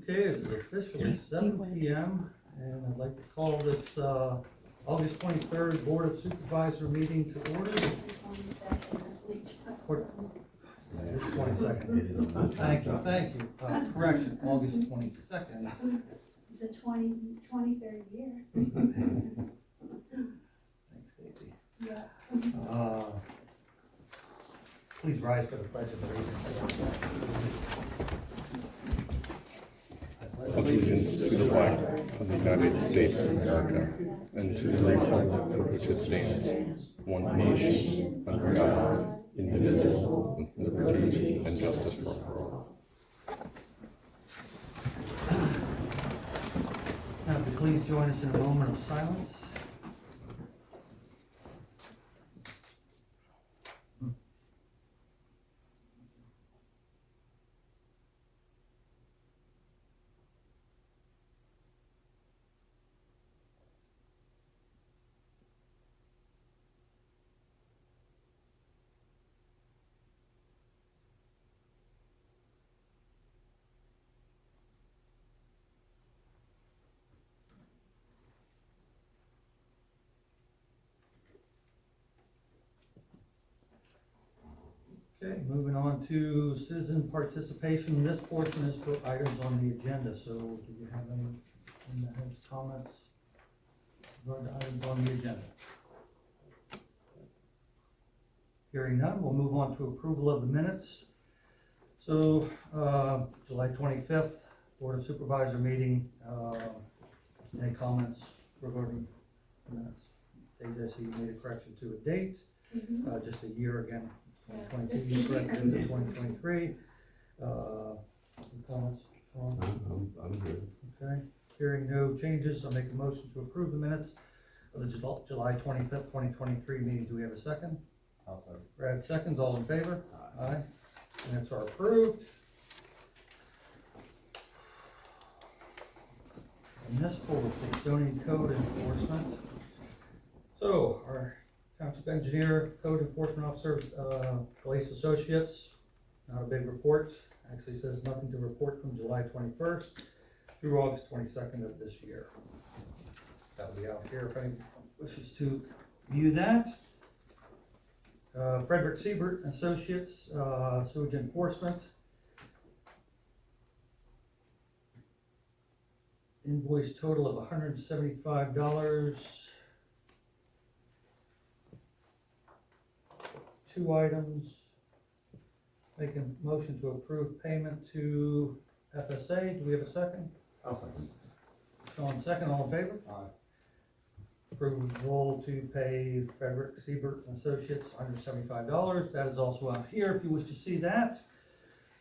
Okay, it is officially 7 p.m. and I'd like to call this August 23rd Board of Supervisor meeting to order. August 22nd. Thank you. Correction, August 22nd. It's the 23rd year. Thanks, Stacy. Yeah. Please rise for the Pledge of Allegiance. Allegiance to the flag of the United States of America and to the republic for which it stands, one nation, under God, indivisible, with liberty and justice for all. Now, if you please join us in a moment of silence. Okay, moving on to citizen participation. This portion is for items on the agenda, so do you have anyone that has comments regarding the items on the agenda? Hearing none, we'll move on to approval of the minutes. So, July 25th, Board of Supervisor meeting, any comments regarding the minutes? Daisy, I see you made a correction to a date, just a year again. 2022, you corrected it to 2023. Any comments, Sean? I'm good. Okay, hearing no changes, I'll make a motion to approve the minutes of the July 25th, 2023 meeting. Do we have a second? I'll second. Brad seconds, all in favor? Aye. Minutes are approved. Municipal with zoning code enforcement. So, our Township Engineer, Code Enforcement Officer, Police Associates, not a big report. Actually says nothing to report from July 21st through August 22nd of this year. That'll be out here if anyone wishes to view that. Frederick Siebert Associates, Sewage Enforcement. Invoice total of $175. Two items. Make a motion to approve payment to FSA. Do we have a second? I'll second. Sean second, all in favor? Aye. Approval to pay Frederick Siebert and Associates $175. That is also out here if you wish to see that.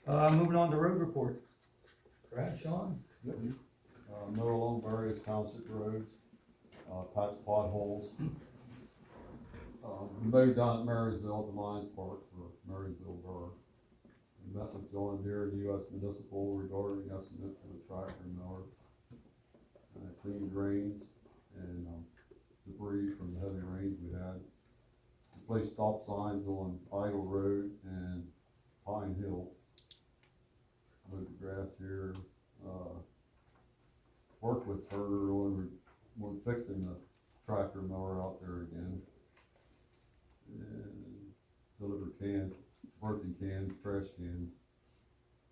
Moving on to road report. Brad, Sean? Mow along various township roads, patch potholes. We mowed down at Marysville, the Lions Park for Marysville Borough. We met with John Deere and US Municipal regarding estimate for the tractor mower. Clean drains and debris from the heavy rains we had. Replaced stop signs on Idle Road and Pine Hill. Mowed the grass here. Worked with Turner on fixing the tractor mower out there again. And delivered cans, broken cans, trash cans.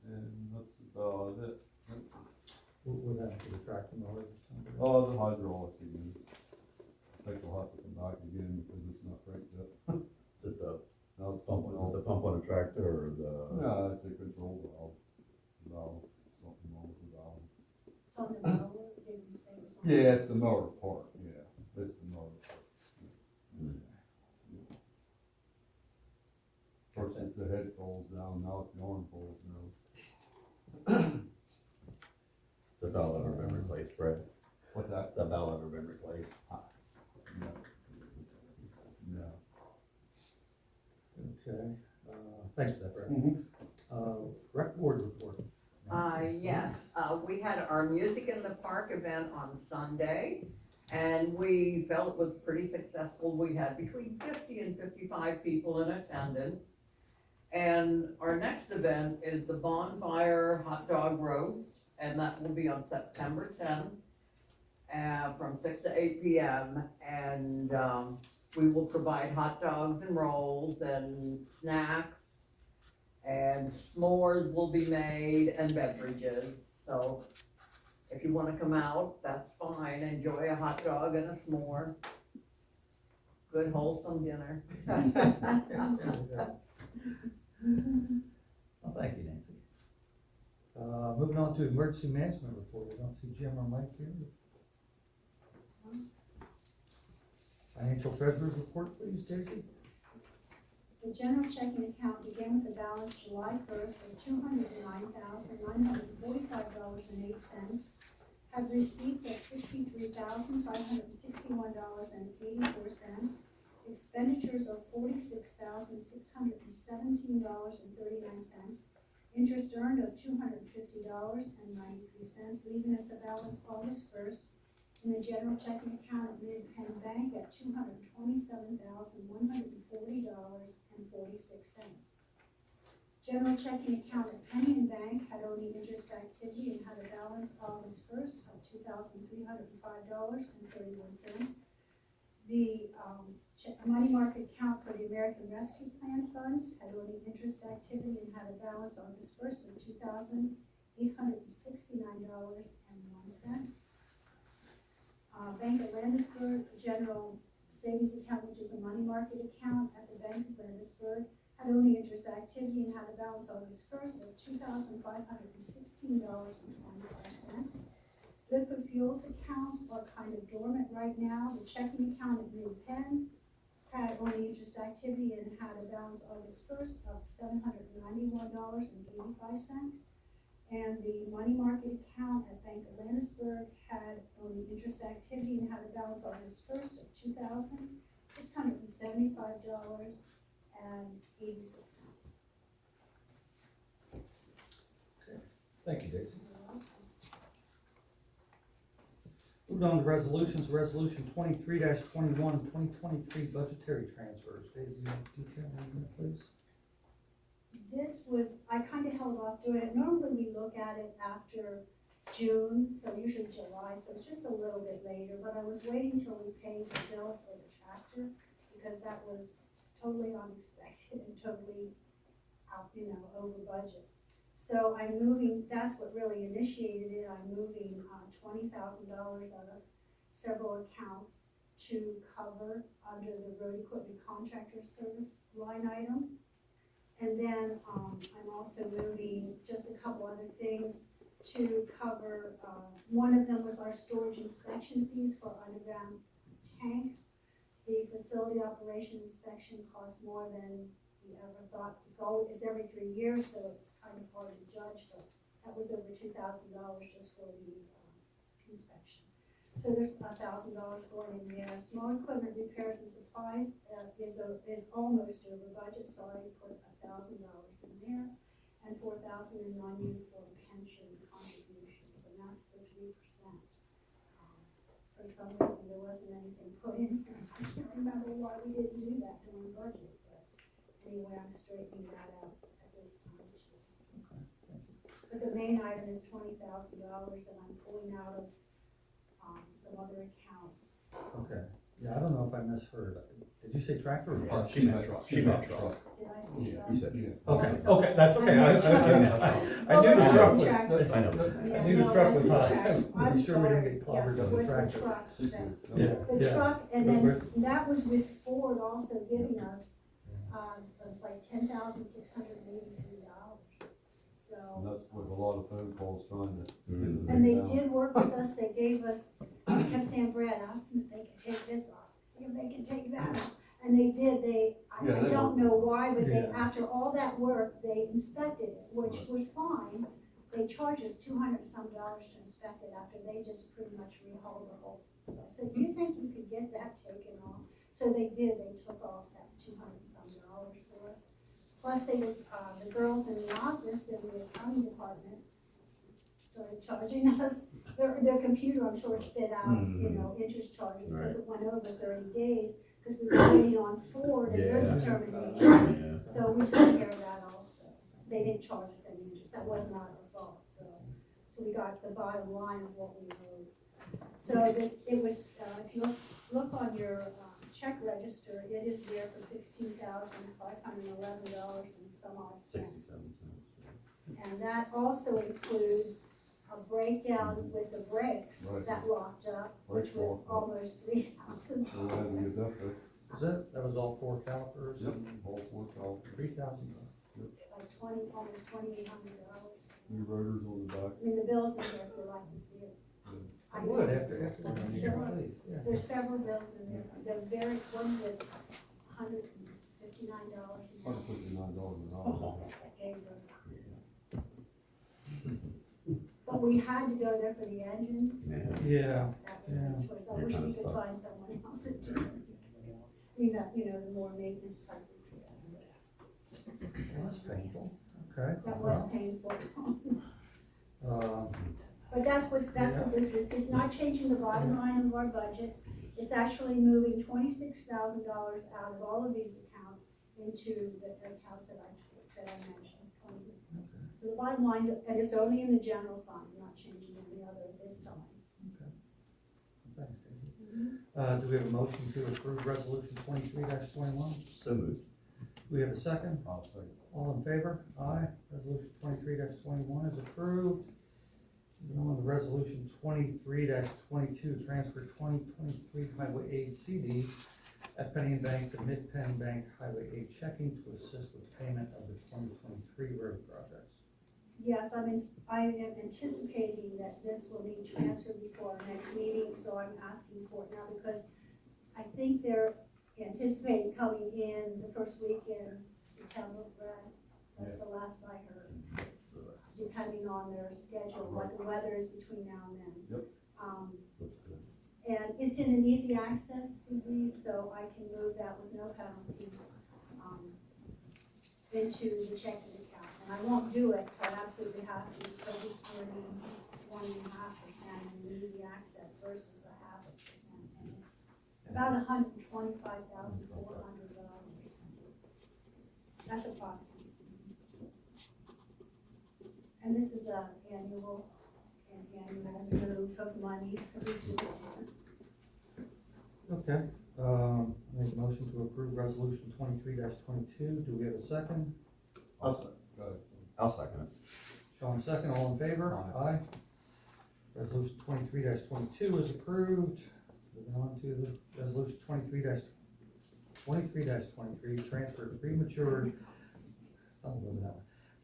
And that's about it. What happened to the tractor mower? The hydraulics again. I think we'll have to come back again because it's not right yet. Is it the No, it's pump, something is else. it the pump on a tractor or the? No, it's a control valve. Something wrong with the valve. It's on the mower, did you say it was on? Yeah, it's the mower part, yeah. It's the mower part. First it's the head falls down, now it's the arm falls down. The valve ever been replaced, Brad? What's that? The valve ever been replaced? No. No. Okay, thanks for that, Brad. Rec board report. Yes, we had our Music in the Park event on Sunday, and we felt it was pretty successful. We had between 50 and 55 people in attendance. And our next event is the bonfire hot dog roast, and that will be on September 10th, from 6 to 8 p.m. And, we will provide hot dogs and rolls and snacks, and s'mores will be made and beverages. So if you wanna come out, that's fine, enjoy a hot dog and a s'more. Good wholesome dinner. Well, thank you, Nancy. Moving on to emergency management report, I don't see Jim or Mike here. Financial treasurer's report, please, Stacy. The general checking account began with a balance July 1st of $209,945.08, had receipts of $63,561.84, expenditures of $46,617.39, interest earned of $250.93, leaving us a balance August 1st in the general checking account at Mid-Penn Bank at $227,140.46. General checking account at Penny Bank had only interest activity and had a balance August 1st of $2,305.31. The money market account for the American Rescue Plan funds had only interest activity and had a balance August 1st of $2,869.01. Bank of Landisburg general savings account, which is a money market account at the Bank of Landisburg, had only interest activity and had a balance August 1st of $2,516.25. Liquid fuels accounts are kind of dormant right now. The checking account at Mid-Penn had only interest activity and had a balance August 1st of $791.85. And the money market account at Bank of Landisburg had only interest activity and had a balance August 1st of $2,675.86. Thank you, Daisy. Moving on to resolutions, resolution 23-21, 2023 budgetary transfers. Daisy, you have detail on that, please? This was, I kind of held off doing it. Normally we look at it after June, so usually July, so it's just a little bit later, but I was waiting till we paid the bill for the tractor because that was totally unexpected and totally out, over budget. So I'm moving, that's what really initiated it. I'm moving $20,000 out of several accounts to cover under the road equipment contractor service line item. And then I'm also moving just a couple other things to cover, one of them was our storage inspection fees for underground tanks. The facility operation inspection costs more than we ever thought. It's every 3 years, so it's kind of hard to judge, but that was over $2,000 just for the inspection. So there's $1,000 going in there. Small equipment repairs and supplies is almost over budget, so I put $1,000 in there, and $4,000 in non-uniform pension contributions, and that's the 3%. For some reason, there wasn't anything put in there. I can't remember why we didn't do that during budget, but anyway, I'm straightening that out at this time too. Okay, thank you. But the main item is $20,000, and I'm pulling out of some other accounts. Okay, yeah, I don't know if I misheard. Did you say tractor or truck? She meant truck. Did I say Yeah, truck? you said. Okay, okay, that's okay. I knew the truck was, I knew the truck was high. I'm sure we didn't get clobbered on the tractor. Yeah, The yeah. truck, and then that was with Ford also giving us, it's like $10,683. So. And that's with a lot of phone calls trying to. And they did work with us. They gave us, I kept saying, Brad, ask them if they could take this off, see if they can take that off. And they did, I don't know why, but they, after all that work, they inspected it, which was fine. They charged us $200-some to inspect it after they just pretty much rehauled the whole. So I said, do you think you could get that taken off? So they did, they took off that $200-some for us. Plus they were, the girls in the office in the accounting department started charging us. Their computer, I'm sure, spit out, interest charges because it went over 30 days. Because we were waiting on Ford and their determination, so we took care of that also. They didn't charge us any interest, that was not our fault, so we got the bottom line of what we owed. So this, it was, if you look on your, check register, it is there for $16,511 and some odd cents. 67 cents. And that also includes a breakdown with the brakes Right. that locked up, which Brakes was locked up. almost $3,000. So we had to get that fixed. That was all four calipers? Yep, all 4 calipers. $3,000. Like almost $2,800. New rotors on the back. I mean, the bills in there, if you'd like to see it. I would, after the meeting, Sure. please, yeah. There's several bills in there, they're very, one with $159. $159 an hour. But we had to go there for the engine, Yeah, that was the choice, I You're wish kinda we could stuck. find someone else to do it. The more maintenance type of, well, that's painful, okay. that was painful. Uh, But that's what this is, it's not changing the bottom line of our budget, it's actually moving $26,000 out of all of these accounts into the accounts that I mentioned. So the bottom line, and it's only in the general fund, not changing any other at this time. Thanks, Daisy. Do we have a motion to approve resolution 23-21? So moved. Do we have a second? I'll say. All in favor? Aye. Resolution 23-21 is approved. Moving on to resolution 23-22, transfer 2023 highway aid CD at Penny and Bank to Mid-Penn Bank Highway Aid Checking to assist with payment of the 2023 road projects. Yes, I am anticipating that this will need transferred before our next meeting, so I'm asking for it now because I think they're anticipating coming in the first week in September, Brad. That's the last I heard, depending on their schedule, what the weather is between now and then. Yep. Looks good. And it's in an easy access CD, so I can move that with no penalty, into the checking account. And I won't do it till I absolutely have to, because it's earning 1.5% in easy access versus 0.5%. And it's about $125,400. That's a profit. And this is a annual move of monies for each of them. Okay, make a motion to approve resolution 23-22. Do we have a second? I'll second. Go ahead. I'll second it. Sean, second. All in favor? Aye. Resolution 23-22 is approved. Moving on to the resolution 23-23, transfer three matured,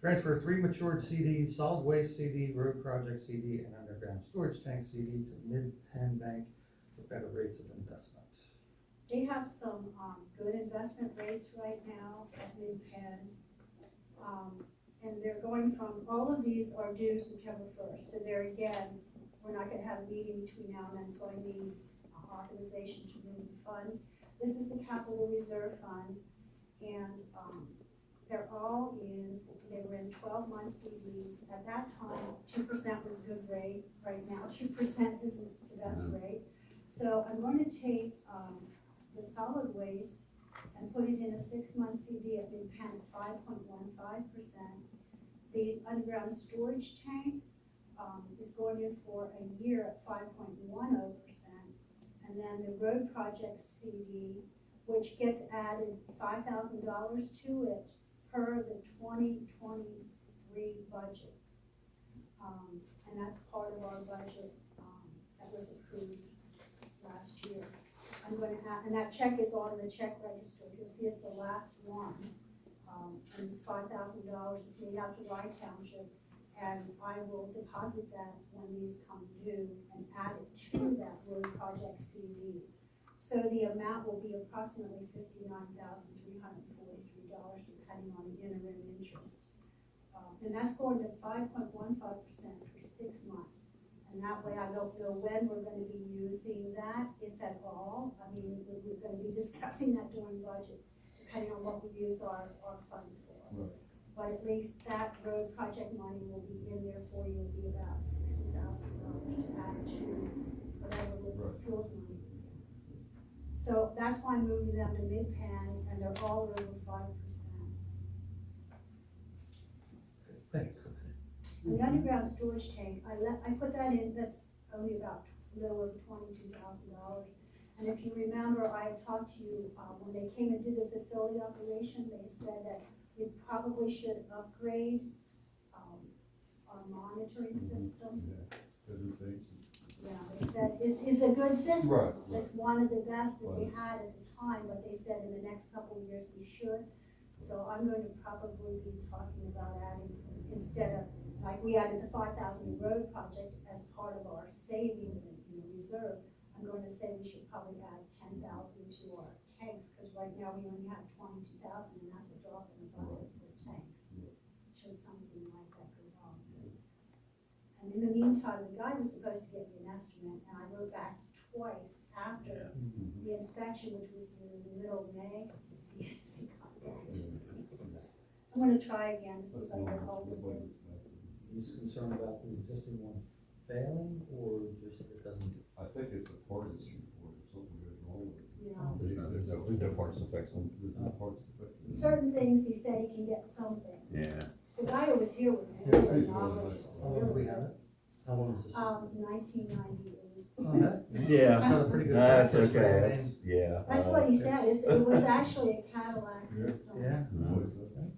transfer three matured CDs, solid waste CD, road project CD, and underground storage tank CD to Mid-Penn Bank for better rates of investment. They have some, good investment rates right now at Mid-Penn. And they're going from, all of these are due September 1st, so there again, we're not gonna have a meeting between now and then, so I need authorization to move the funds. This is the capital reserve funds, and, they're all they were in 12-month CDs. At that time, 2% was a good rate. Right now, 2% isn't the best rate. So I'm going to take, the solid waste and put it in a 6-month CD at Mid-Penn at 5.15%. The underground storage tank, is going in for a year at 5.10%. And then the road project CD, which gets added $5,000 to it per the 2023 budget. And that's part of our budget, that was approved last year. I'm gonna add, and that check is on the check register, you'll see it's the last one. And it's $5,000, it's made out to Rye Township, and I will deposit that when these come due and add it to that road project CD. So the amount will be approximately $59,343, depending on the interim interest. And that's going to 5.15% for 6 months. And that way I don't know when we're gonna be using that, if at all. I mean, we're gonna be discussing that during budget, depending on what we use our funds for. Right. But at least that road project money will be in there for you, it'll be about $60,000 to add to whatever liquid fuels money. So that's why I'm moving them to Mid-Penn, and they're all over 5%. Thanks. And the underground storage tank, I put that in, that's only about a little over $22,000. And if you remember, I had talked to you, when they came and did the facility operation, they said that we probably should upgrade, our monitoring system. Different things. Yeah, they said it's a good system. Right, It's one of the best that we Right. had at the time, but they said in the next couple of years we should. So I'm going to probably be talking about adding some, instead of, like, we added the 5,000 road project as part of our savings and, reserve. I'm going to say we should probably add 10,000 to our tanks, because right now we only have 22,000, and that's a drop in the bucket for tanks. Yeah. Should something like that go wrong. And in the meantime, the guy was supposed to get me an estimate, and I wrote back twice after the inspection, which was in the middle of May. He hasn't got back to me. So I'm gonna try again, to see if I can get hold of him. He's concerned about the existing one failing, or just it doesn't? I think it's a parts report or something goes wrong with it. There's no parts to fix them. There's no parts to fix it. Certain things, he said he can get something. Yeah. The guy who was here with me, Yeah, really he's really knowledgeable, How long do we really have good. it? How long is this? 1998. Oh, that- Yeah. It's got a pretty good That's track record, okay, I that's, mean, yeah. That's what he said, it was actually a Cadillac Yeah. system. Yeah, Mhm.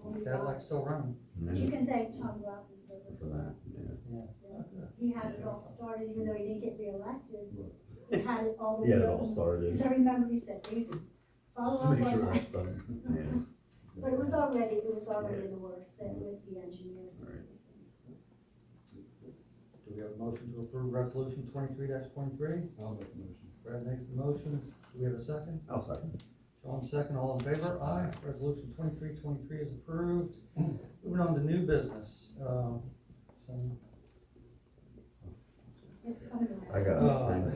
Only Cadillac's still running. But you can thank Tom Roethlisberger For that, yeah. Yeah. He had it all started, even though he didn't get reelected, he had it all the Yeah, it wheels all in- started. Because I remember he said, easy, follow up Make sure on that's that. done, yeah. But it was already in the works, then with the engineers and Right. everything. Do we have a motion to approve resolution 23-23? I'll make a motion. Brad makes the motion. Do we have a second? I'll second. John second, all in favor? Aye. Resolution 23-23 is approved. Moving on to new business. Some, It's coming around. I got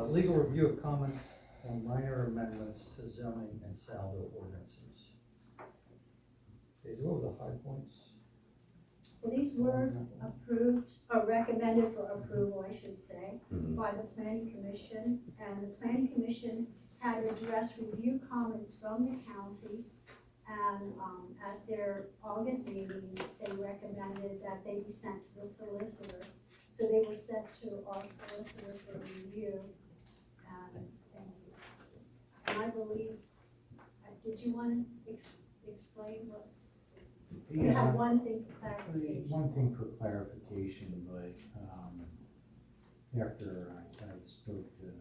it. legal review of comments on minor amendments to zoning and SALDO ordinances. Daisy, what were the high points? Well, these were approved, or recommended for approval, I should say, Mhm. by the planning commission. And the planning commission had addressed review comments from the county. And, at their August meeting, they recommended that they be sent to the solicitor. So they were sent to our solicitor for review. And I believe, did you want to explain what? You had one thing for clarification. One thing for clarification, but, after I spoke to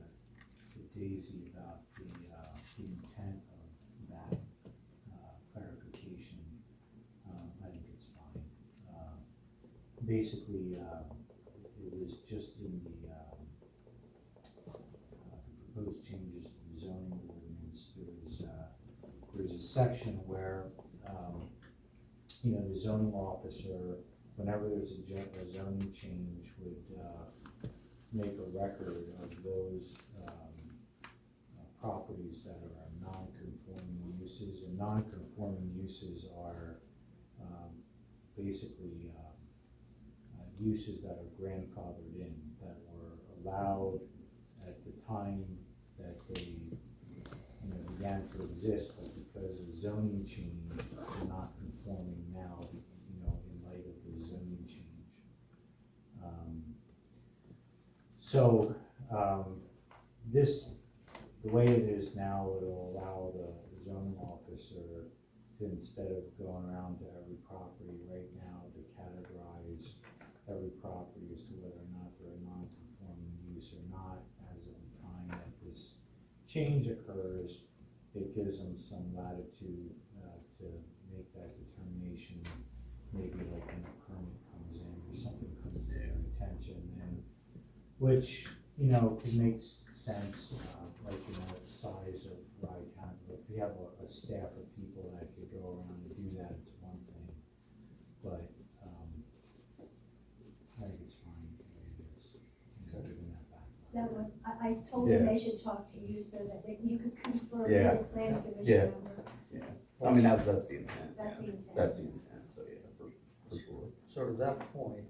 Daisy about the intent of that, clarification, I think it's fine. Basically, it was just in the, proposed changes to the zoning ordinance, there's a section where, the zoning officer, whenever there's a zoning change, would make a record of those properties that are non-conforming uses, and non-conforming uses are basically uses that are grandfathered in, that were allowed at the time that they began to exist, but because of zoning change, they're not conforming now, in light of the zoning change. This, the way it is now, it'll allow the zoning officer to, instead of going around to every property right now, to categorize every property as to whether or not they're a non-conforming use or not. As of the time that this change occurs, it gives them some latitude to make that determination, maybe like when a permit comes in or something comes to their attention, and which, could make sense, like, the size of Rye Township. If you have a staff of people that could go around and do that, it's one thing, but I think it's fine the way it is. Giving that back. That one, I told them they should talk to you so that you could confirm Yeah. with the planning commission Yeah. member. I mean, that's the intent. That's the yeah. intent. That's the intent, so yeah, for sure. So to that point,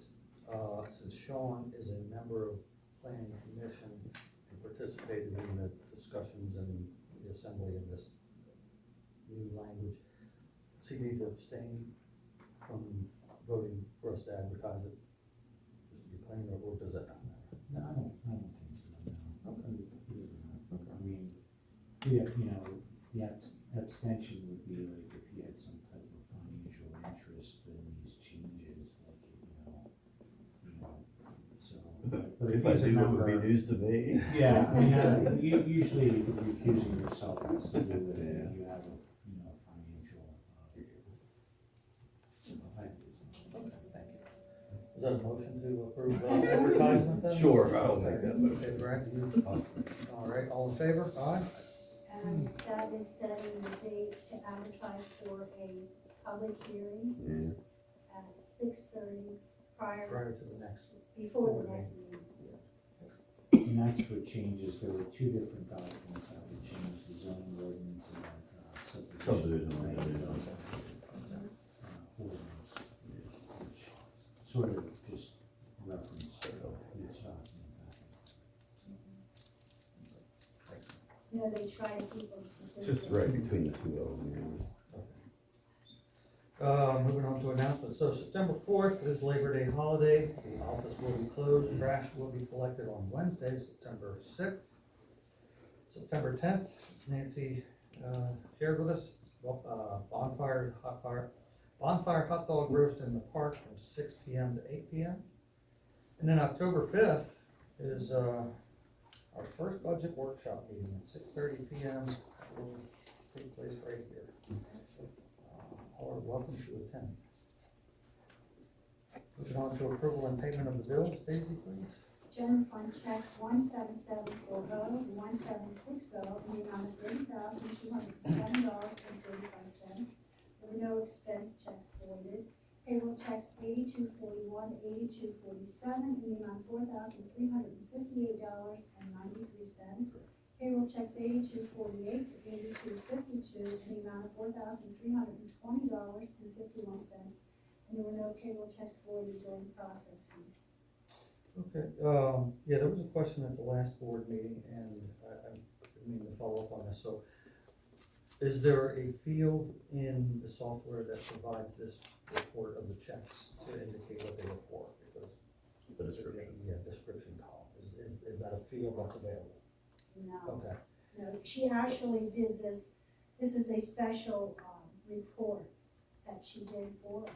since Sean is a member of planning commission and participated in the discussions and the assembly of this new language, does he need to abstain from voting for us to advertise it? Just to be plain, or does that not matter? No, I don't think so, no. Okay. I mean, yeah, you know, the abstention would be like if you had some type of financial interest in these changes, like, so. But If if I he's a do, it would be member, news to me. yeah, I mean, usually recusing yourself has to do with Yeah. you have a, financial, Thank you. Is that a motion to approve advertisement then? Sure, I'll make that motion. Okay, Brad, you, all right, all in favor? Aye? And that is setting the date to advertise for a public hearing Yeah. at 6:30 Prior to the next. before the next meeting. And that's for changes, there were two different documents that would change the zoning ordinance and subdivision. Subdivision, Ordinance, which sort of just reference each document. You know, they try to keep them consistent. Just right between the two of them, Moving on to announcements, so September 4th is Labor Day holiday, the office will be closed, trash will be collected on Wednesday, September 6th. September 10th, as Nancy, shared with us, bonfire hot dog roast in the park from 6 p.m. to 8 p.m. And then October 5th is, our first budget workshop meeting at 6:30 p.m. will take place right here. All are welcome to attend. Moving on to approval and payment of the bills, Daisy, please. General fund checks 17740 and 1760 in the amount of $30,207.35. There were no expense checks voided. Payroll checks 8241 to 8247 in the amount of $4,358.93. Payroll checks 8248 to 8252 in the amount of $4,320.51. And there were no payroll checks voided during processing. Okay, yeah, there was a question at the last board meeting, and I didn't mean to follow up on this, so is there a field in the software that provides this report of the checks to indicate what they were for? Because The description. yeah, description column, is that a field that's available? No, Okay, no, she actually did this, this is a special, report that she did for us.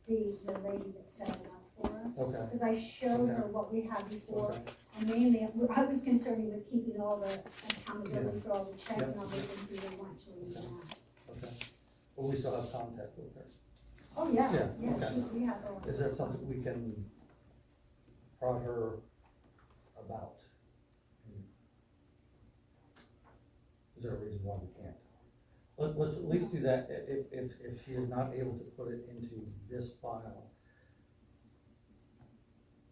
The lady that set it up for us. Okay. Because I showed her what we had before, okay, and mainly, I was concerned with keeping all the accountability for all the check Yeah. numbers and who they went to and that. okay. Well, we still have contact with her. Oh, yes, Yeah, yeah, okay. we have all. Is that something we can prod her about? Is there a reason why we can't? Let's at least do that, if she is not able to put it into this file.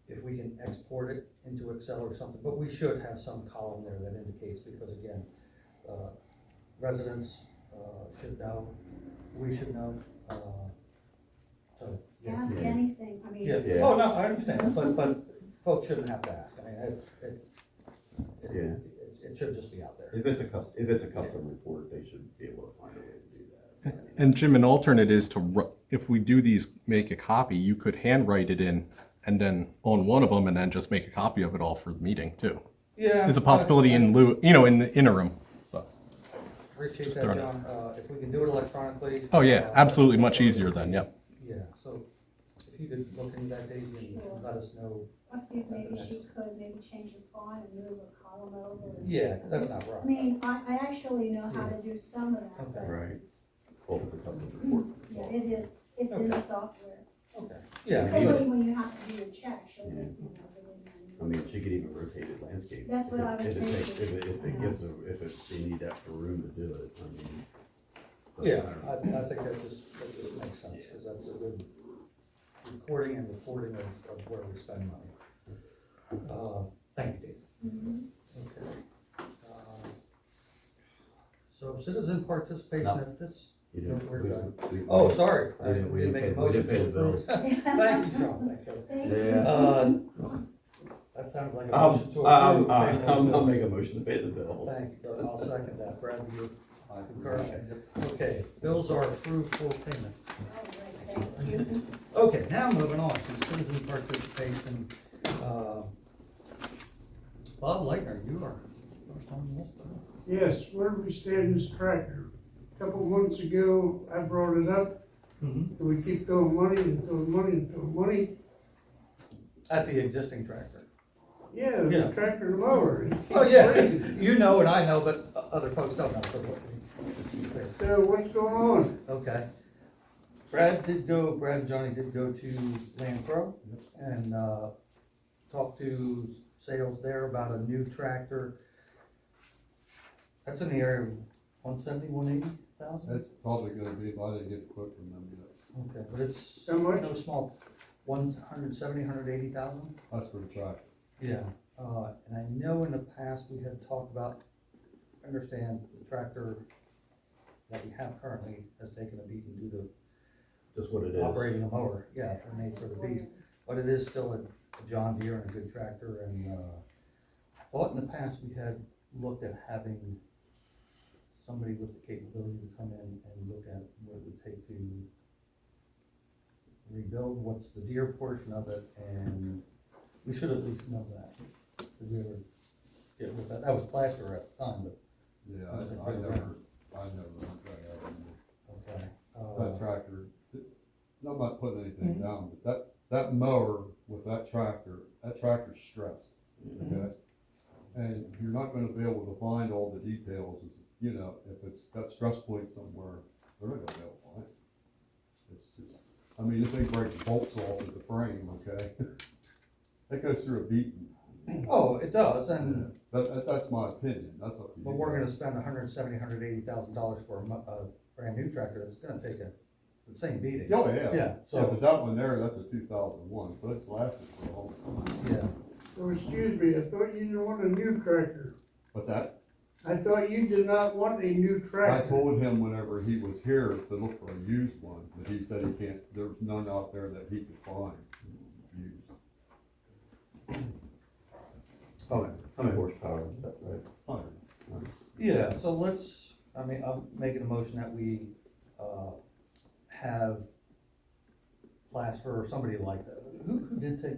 If we can export it into Excel or something, but we should have some column there that indicates, because again, residents, should know, we should know, so. yeah. Ask Yeah. anything, I mean. Yeah, Yeah. oh, no, I understand, but folks shouldn't have to ask, I mean, Yeah. it should just be out there. If it's a custom report, they should be able to find a way to do that. And Jim, an alternate is to, if we do these, make a copy, you could handwrite it in and then on one of them and then just make a copy of it all for the meeting too. Yeah. There's a possibility in lieu, in the interim. So, Appreciate just that, throwing it. John, if we can do it electronically. oh yeah, absolutely much easier then, yep. Yeah, so if you could look into that, Daisy, and Sure. let us know. I'll see if maybe she could maybe change her font and move a column over. Yeah, that's not I right. mean, I actually know how to do some of that, Okay. but, Right. Well, it's a custom report. yeah, it is, it's in the Okay. software. Okay, yeah, Similarly, when you have to do your check, she'll, Yeah. put it I mean, she could even rotate it landscape. That's what I was If it takes- thinking. If it gives they need extra room to do it, I mean. but yeah, don't I know. think that just makes sense, because that's a good recording and reporting of where we spend money. Thank you, Dave. Mhm. Okay. So citizen participation No. at this, You didn't- we're we- done. we- Oh, sorry. We didn't- we didn't make a pay- we motion didn't pay to the bills. approve. Thank you, Sean, thank you. Thank you. Yeah. That sounded like a motion to approve. I'll make a motion to pay the bills. Thank you, I'll second that. Brad, do you concur? Okay, bills are approved for payment. All right, Okay, now moving on to citizen participation. Bob Lightner, you are first on the list. Yes, where do we stand this tractor? A couple months ago, I brought it up, Mm-hmm. do we keep throwing money and throwing money and throwing money? At the existing tractor. Yeah, Yeah. the tractor and mower. Oh, yeah, you know and I know, but other folks don't know, so what? So what's going on? Okay. Brad and Johnny did go to Land Pro and, talk to sales there about a new tractor. That's in the area of 170, 180,000? It's probably gonna be, if I didn't get a quote from them yet, Okay, but it's How much? no small, 170, 180,000? that's for the tractor. Yeah, and I know in the past we had talked about, I understand the tractor that we have currently has taken a beating due to Just what it is. operating a mower, yeah, for the nature of the beast. But it is still a John Deere and a good tractor, and, I thought in the past we had looked at having somebody with the capability to come in and look at what it would take to rebuild, what's the Deere portion of it, and we should at least know that. Did we ever get with that? That was plaster at the time, but, Yeah, I never went that out. okay. That tractor, I'm not putting anything down, but that mower with that tractor's stressed, okay? And you're not gonna be able to find all the details, you know, if it's got stress points somewhere, they're not gonna be able to find it. It's just, I mean, if they break bolts off of the frame, okay? That goes through a beating. Oh, it does, and, That's my opinion, that's up to you. but we're gonna spend $170,000 for a brand new tractor that's gonna take the same beating. Oh, yeah. Yeah, so- But that one there, that's a 2001, so it's lasted for a long time. Yeah, So excuse me, I thought you didn't want a new tractor. What's that? I thought you did not want a new tractor. I told him whenever he was here to look for a used one, but he said he can't, there's none out there that he could find used. How many horsepower is that, right? Fine. yeah, so I'm making a motion that we, have Plaster or somebody like that. Who did take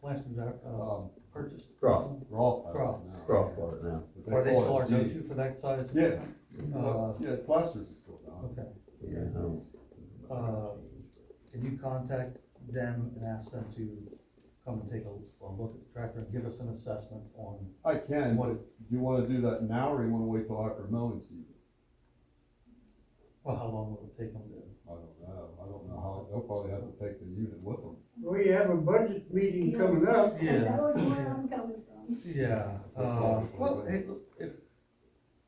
Plaster's out, purchase? Croft. Rolf has Croft. it now. Croft bought it now. But Are they call still it our G. go-to for that size? Yeah. Uh, Plasters is still down. Okay, Yeah, I don't. can you contact them and ask them to come and take a look at the tractor and give us an assessment on, I can, What- but do you wanna do that now, or you wanna wait till after mowing season? well, how long will it take them to? I don't know how, they'll probably have to take the unit with them. We have a budget meeting coming up. So that was where I'm coming from. Yeah, well, hey,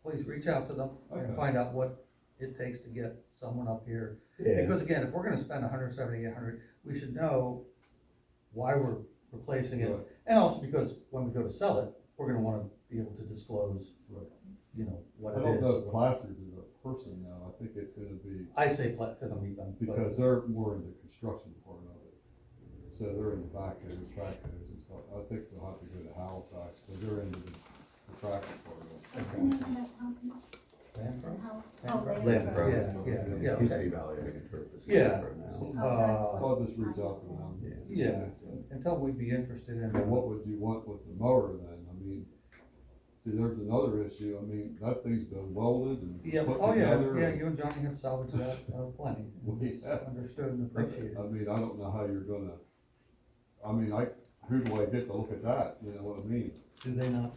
please reach out to them and Okay. find out what it takes to get someone up here. Yeah, Because again, if we're gonna spend 170, 800, we should know why we're replacing it. Right. And also because when we go to sell it, we're gonna wanna be able to disclose, Right. you know, what I it don't know is. if Plasters is a person now, I think it's gonna be, I say because I'm. because they're more in the construction part of it. So they're in the back of the tractors and stuff, I think they'll have to go to Halifax, because they're into the tractor part of it. What's the name of that company? Landfro? Land Pro. Yeah, yeah, Used to okay. be Valley Ag Turf. It's Yeah. Land Pro now. So I'll just reach out to them. Yeah, and tell them we'd be interested in. And what would you want with the mower then? I mean, see, there's another issue, I mean, that thing's been welded and Yeah, put oh yeah, together. yeah, you and Johnny have salvaged that plenty. It's Yeah. understood and appreciated. I mean, I don't know how you're gonna, I mean, who do I get to look at that, you know what I mean? Do they not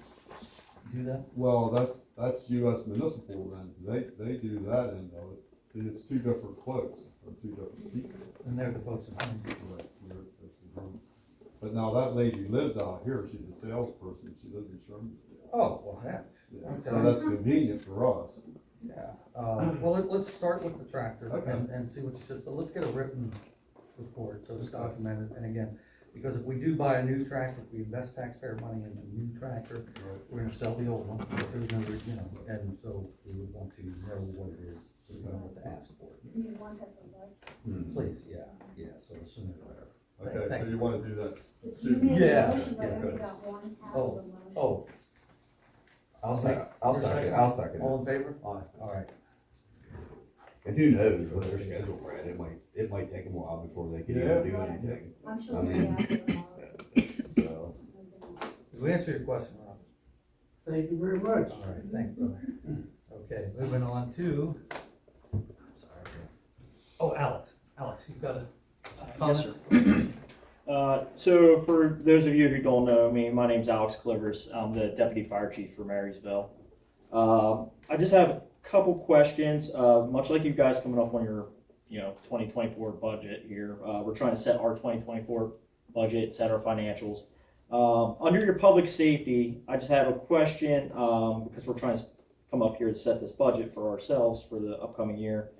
do that? Well, that's US Municipal then, they do that end of it. See, it's two different quotes from two different people. And they're the folks at home. Right, but now that lady lives out here, she's a salesperson, she lives in Sherman. Oh, well, heck, Yeah, Okay. so that's convenient for us. yeah. Well, let's start with the tractor Okay. and see what she says, but let's get a written report, so it's documented. And again, because if we do buy a new tractor, if we invest taxpayer money in a new tractor, Right. we're gonna sell the old one, but there's no, you know, and so we would want to know what it is, so we know what to ask for. You want that for what? Hmm. Please, yeah, so the sooner the better. Okay, Thank so you wanna do that? You made Yeah, a motion, but I yeah. only got one half of the motion. Oh, I'll second, I'll second, I'll second. all in favor? Aye. All right. And who knows with their schedule, Brad, it might take them a while before they can even do anything, I'm sure I we'll be mean- out there tomorrow. so. Did we answer your question, Rob? Thank you very much. All right, thanks, brother. Okay, moving on to, sorry. Oh, Alex, you've got a Yes, comment? sir. So for those of you who don't know me, my name's Alex Kolivras. I'm the deputy fire chief for Marysville. I just have a couple questions. Much like you guys coming up on your, 2024 budget here, we're trying to set our 2024 budget, set our financials. Under your public safety, I just have a question because we're trying to come up here to set this budget for ourselves for the upcoming year.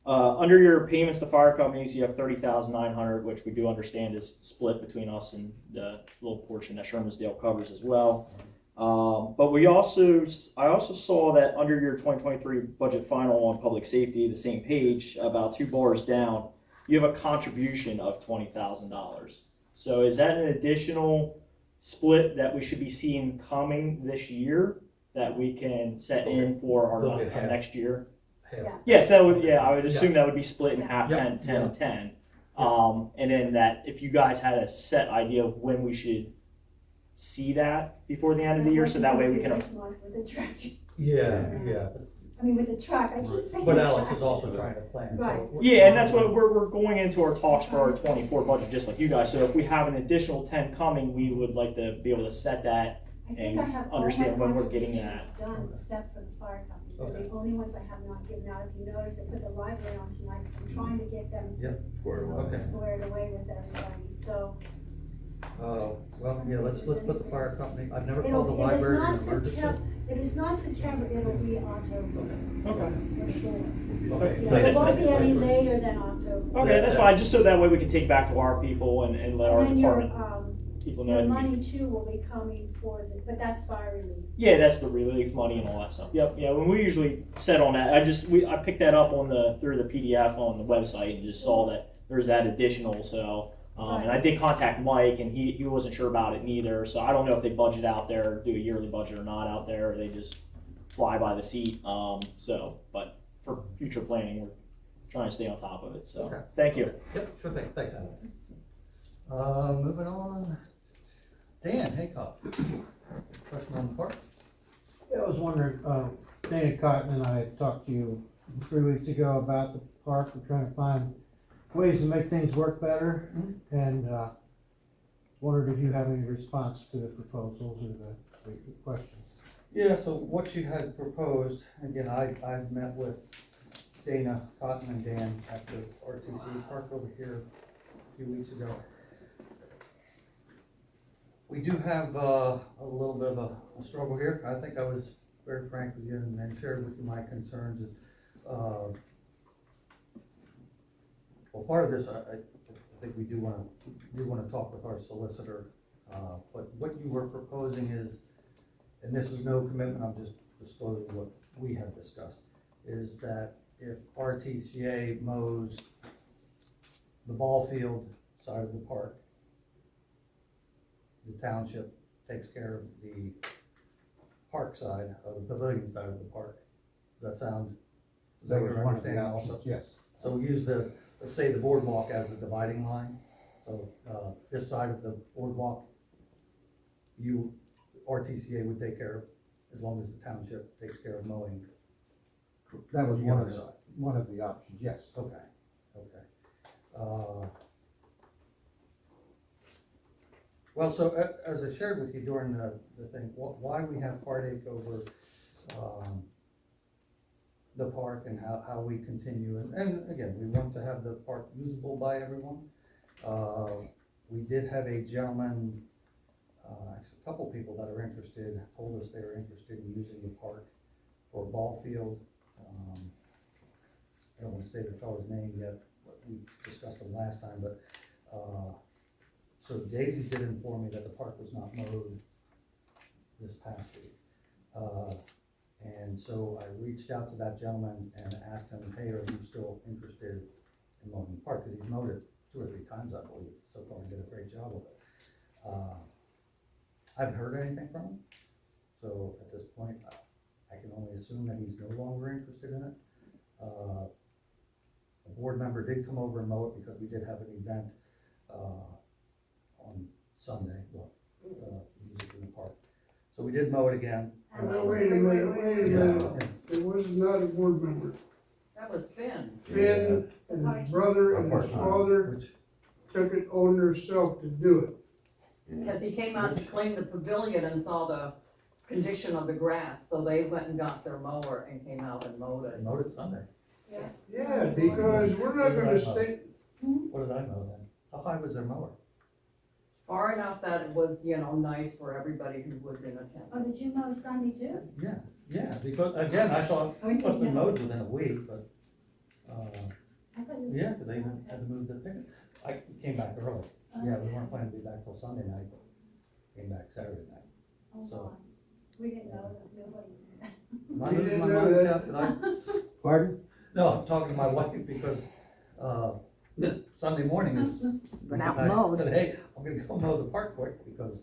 Under your payments to fire companies, you have $30,900, which we do understand is split between us and the little portion that Shermansdale covers as well. But I also saw that under your 2023 budget final on public safety, the same page, about 2 bars down, you have a contribution of $20,000. So is that an additional split that we should be seeing coming this year that we can set in for our They'll get half. next year? Yeah. Yes, that would. Yeah, I would assume that would be split in half, Yep. 10, 10, and 10. And then that if you guys had a set idea of when we should see that before the end of the year, so that way we can. This month with the tractor, Yeah. I mean, with the truck, I keep saying. But the Alex is tractor. also trying to plan. so Right. we're- Yeah, and that's what we're going into our talks for our 24 budget, just like you guys. So if we have an additional 10 coming, we would like to be able to set that. I think I have all my understand when we're getting contributions done except for the fire company, so the only ones I have not given out, if you notice, I put the library on tonight, because I'm trying to get them Square one. Okay. squared away with everybody, so. Well, yeah, let's put the fire company, I've never It'll, called the if it's library an not emergency. September, if it's not September, it'll be October, Okay. for sure. Okay. Yeah, it won't be any later than October. Okay, that's fine. Just so that way we can take back to our people and let our And then your, department people know. your money too will be coming for the, but that's fire relief. Yeah, that's the relief money and all that stuff. Yep, yeah. When we usually set on that, I picked that up through the PDF on the website and just saw that there's that additional. So, and I did contact Mike and he wasn't sure about it neither. So I don't know if they budget out there, do a yearly budget or not out there, or they just fly by the seat. But for future planning, we're trying to stay on top of it. So, Okay. thank you. Yep, sure thing, thanks, Alex. Moving on, Dan Heacock, question on the park? Yeah, I was wondering, Dana Cotton and I had talked to you 3 weeks ago about the park. We're trying to find ways to make things work better. And, wondered if you have any response to the proposals or the questions. Yeah, so what you had proposed, again, I met with Dana Cotton and Dan at the RTC park over here a few weeks ago. We do have a little bit of a struggle here. I think I was very frank with you and shared with you my concerns. Well, part of this, I think we do wanna talk with our solicitor. But what you were proposing is, and this is no commitment, I'm just disclosing what we had discussed, is that if RTCA mows the ball field side of the park, the township takes care of the park side, of the pavilion side of the park. Does that sound, is that That was your one of the understanding also? options, yes. So we use let's say the boardwalk as the dividing line. So, this side of the boardwalk, RTCA would take care of, as long as the township takes care of mowing. That was the one other of the, side. one of the options, yes. Okay. Well, so as I shared with you during the thing, why we have heartache over, the park and how we continue, and again, we want to have the park usable by everyone. We did have a gentleman, actually a couple people that are interested, told us they were interested in using the park for a ball field. I don't wanna say the fellow's name yet, but we discussed him last time, but, so Daisy did inform me that the park was not mowed this past week. And so I reached out to that gentleman and asked him, hey, are you still interested in mowing the park? Cause he's mowed it 2 or 3 times, I believe, so far, and did a great job of it. I haven't heard anything from him, so at this point, I can only assume that he's no longer interested in it. a board member did come over and mow it because we did have an event, on Sunday, music in the park. So we did mow it again. Now, wait a minute, it was not a board member. That was Finn. Finn and his brother and his father Which, took it on themselves to do it. Because he came out to clean the pavilion and saw the condition of the grass, so they went and got their mower and came out and mowed I it. mowed it Sunday. Yeah, because we're not gonna stay, What did I mow then? How high was their mower? Far enough that it was, you know, nice for everybody who was in Oh, attendance. did you mow Sunday too? Yeah, because, again, I thought, We it must have been didn't mowed within a week, but, I thought you. yeah, because they even had to move the picket. I came back early. Yeah, we weren't planning to be back till Sunday night, but came back Saturday night. Oh, So- God. We didn't know that, nobody knew that. Am I You losing my didn't know mind, that. Jeff? Did I? Pardon? No, I'm talking to my wife because, Sunday morning is. Went out I and mowed. said, hey, I'm gonna go mow the park quick because,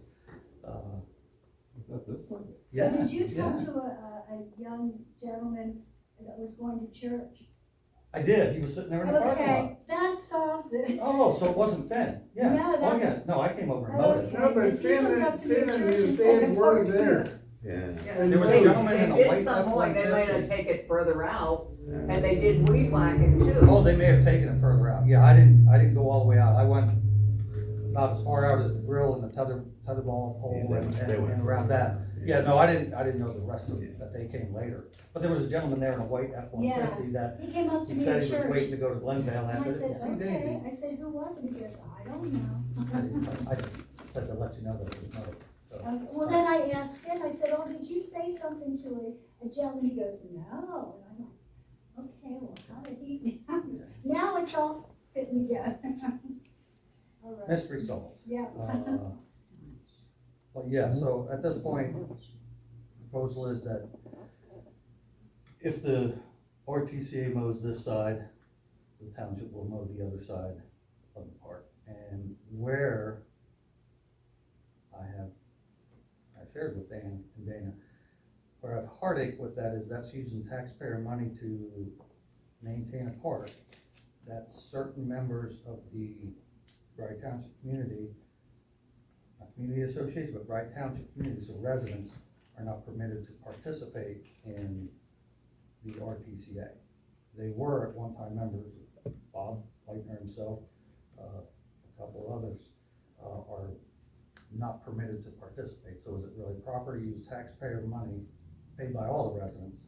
Is that this one? So yeah, did you talk yeah. to a young gentleman that was going to church? I did, he was sitting there in the parking lot. Okay, that solves it. Oh, so it wasn't Finn, yeah, No, oh, that- yeah, no, I came over and mowed it. Okay, no, but 'cause he comes up to me Finn at and church and his said dad the were park's there. Yeah. There was a They- gentleman in a They did white some point, they might have F-150. taken it further out, and they did weed whacking too. Oh, they may have taken it further out, yeah, I didn't go all the way out, I went about as far out as the grill and the tetherball pole Yeah, they went and around that. Yeah, no, I didn't know the rest of it, that they came later, but there was a gentleman there in a white F-150 Yes, that, he came up to he me said at he was church. waiting to go to Glendale, and And I said, see Daisy. okay, I said, who was it? He goes, I don't know. I said to let you know that it was mowed, so. Okay, well, then I asked Finn, I said, oh, did you say something to a gentleman? He goes, no. And I'm like, okay, well, how did he, now it's all fitting together. All right, Mystery solved. yeah. But yeah, so at this point, proposal is that if the RTCA mows this side, the township will mow the other side of the park. And where I shared with Dan and Dana, where I have heartache with that is that's using taxpayer money to maintain a park that certain members of the Rye Township community, not community association, but Rye Township community, so residents are not permitted to participate in the RTCA. They were at one time members, Bob Lightner himself, a couple others, are not permitted to participate. So is it really proper to use taxpayer money paid by all the residents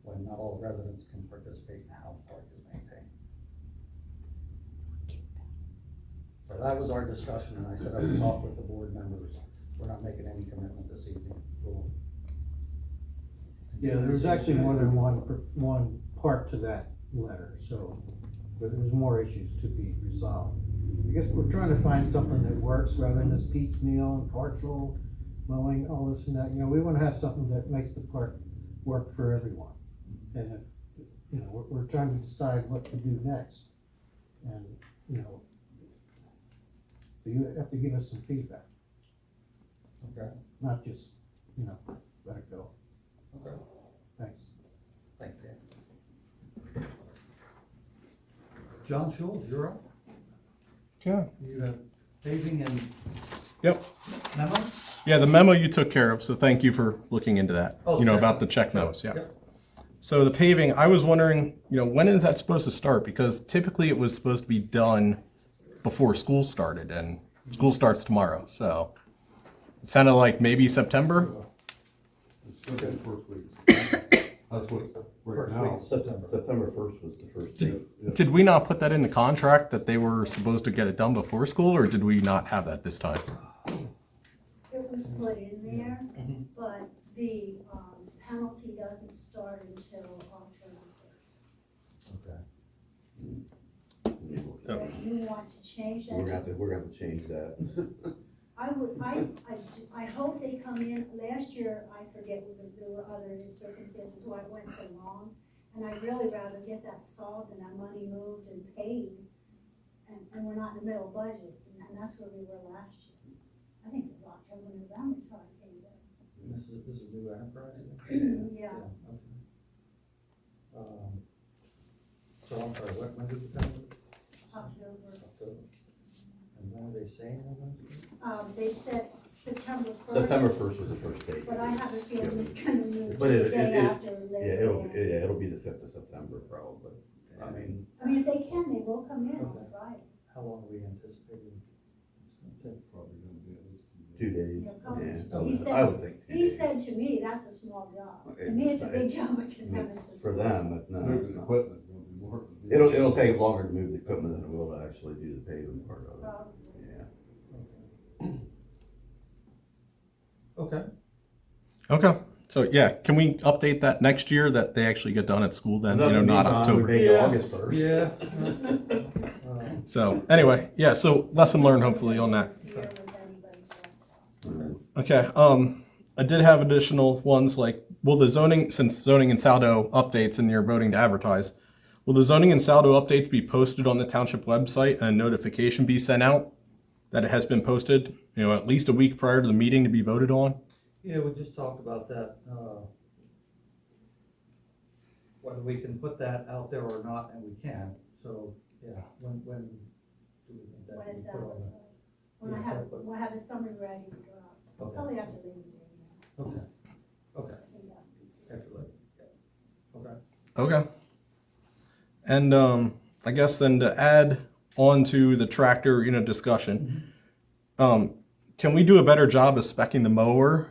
when not all the residents can participate in how the park is maintained? So that was our discussion, and I said I would talk with the board members. We're not making any commitment this evening. We'll Yeah, there's actually more than one part to that letter, so, but there's more issues to be resolved. I guess we're trying to find something that works rather than this piecemeal and partial mowing, all this and that. You know, we wanna have something that makes the park work for everyone. And if, you know, we're trying to decide what to do next. And, you know, so you have to give us some feedback, Okay, not just, you know, let it go. okay. Thanks. Thank you. John Schulze, you're up. Yeah. You have paving and Yep. memo? Yeah, the memo you took care of, so thank you for looking into that. Oh, You know, sure. about the check memos, yeah. Yep. So the paving, I was wondering, you know, when is that supposed to start? Because typically it was supposed to be done before school started, and school starts tomorrow, so it sounded like maybe September? It's within the first week. That's what's right First now. week. September first was the first date. Did we not put that in the contract that they were supposed to get it done before school, or did we not have that this time? It was put in there, but the, penalty doesn't start until October first. Okay. So you want to change that? We're gonna have to change that. I hope they come in. Last year, I forget, there were other circumstances why it went so long. And I'd really rather get that solved and that money moved and paid. And we're not in the middle of budget, and that's where we were last year. I think it was October, November, till I paid it. This is new enterprise? Yeah. Okay. So I'm sorry, when did it come? October. And when are they saying they're going to? They said September first. September first was the first date. But I have a feeling it's gonna move to But the it- day it- after Yeah, Labor Day. it'll be the 5th of September probably. I mean, I mean, if they can, they will come in on Okay. Friday. How long are we anticipating it's going to take? Probably gonna be at least 2 days. Yeah, probably. Yeah, He said- I would think 2 He days. said to me, that's a small job. To Okay. me, it's a big job, but to them, it's a For small. them, it's not. Moving it's the not. equipment is gonna be more. It'll take longer to move the equipment than it will to actually do the paving part of it. Probably. Yeah. Okay. Okay, so yeah, can we update that next year that they actually get done at school then, Another not meantime, October? We make it August 1st. Yeah. So anyway, yeah, so lesson learned hopefully on that. Fear with anybody's rest. Okay, I did have additional ones like, will the zoning, since zoning and SALDO updates and you're voting to advertise, will the zoning and SALDO updates be posted on the township website and a notification be sent out that it has been posted, at least a week prior to the meeting to be voted on? Yeah, we just talked about that, whether we can put that out there or not, and we can, so, yeah, when do we think that When can be it's put out, on there? when I have, when I have a summary ready to drop, Okay, probably after Labor Day. okay, okay, I think that would be after that, yeah, okay. Okay. And I guess then to add on to the tractor, discussion, can we do a better job of speccing the mower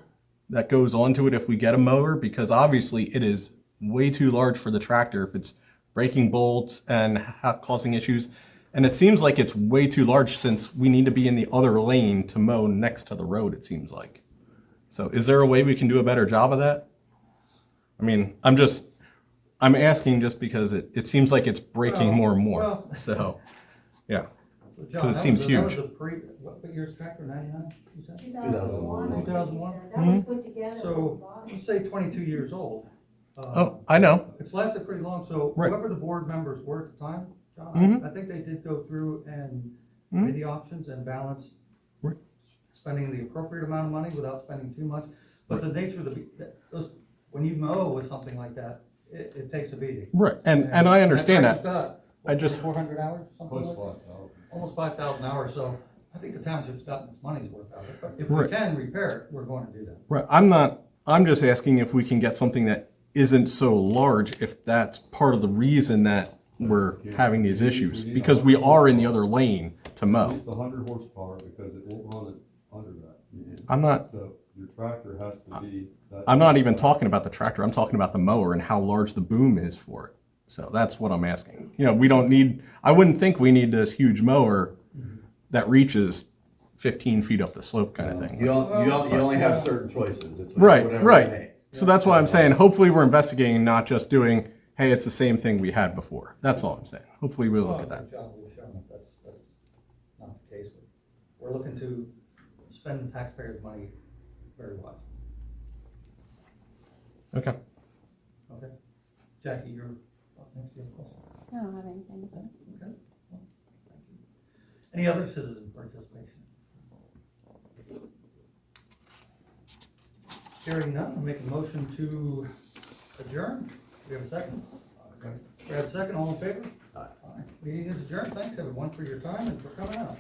that goes onto it if we get a mower? Because obviously it is way too large for the tractor if it's breaking bolts and causing issues. And it seems like it's way too large since we need to be in the other lane to mow next to the road, it seems like. So is there a way we can do a better job of that? I mean, I'm asking just because it seems like it's breaking Well, more and more. well- So, yeah. So, 'Cause John, it that seems was a- that was huge. a what year's tractor, 99, you said? 2001, I think he 2001? said. That was put together. So, from the bottom. let's say 22 years old. Oh, I know. It's lasted pretty long, so Right. whoever the board members were at the time, John, Mhm. I think they did go through and Mhm. weigh the options and balance Right. spending the appropriate amount of money without spending too much. But the nature of when you mow with something like that, it takes a beating. Right. And I understand that. I just- 400 hours, something Close like that? 5,000. Almost 5,000 hours, so I think the township's gotten its money's worth out of it. But if we Right. can repair it, we're going to do that. Right. I'm just asking if we can get something that isn't so large, if that's part of the reason that we're having these issues, because we are in the other lane to At mow. least 100 horsepower because it won't run it under that. I'm not So your tractor has to be. that- I'm not even talking about the tractor. I'm talking about the mower and how large the boom is for it. So that's what I'm asking. I wouldn't think we need this huge mower that reaches 15 feet up the slope kind of thing. You only have certain choices. It's Right, whatever you right. make. So that's why I'm saying, hopefully we're investigating, not just doing, hey, it's the same thing we had before. That's all I'm saying. Hopefully we'll look at that. John, we've shown that that's not the case. We're looking to spend taxpayers' money very wisely. Okay. Okay. Jackie, you're up next. Do you have a question? I don't have anything. Okay. Well, thank you. Any other citizen participation? Hearing none, I'll make a motion to adjourn. Do we have a second? Brad, second, all in favor? Aye. Meeting is adjourned. Thanks, everyone, for your time and for coming out.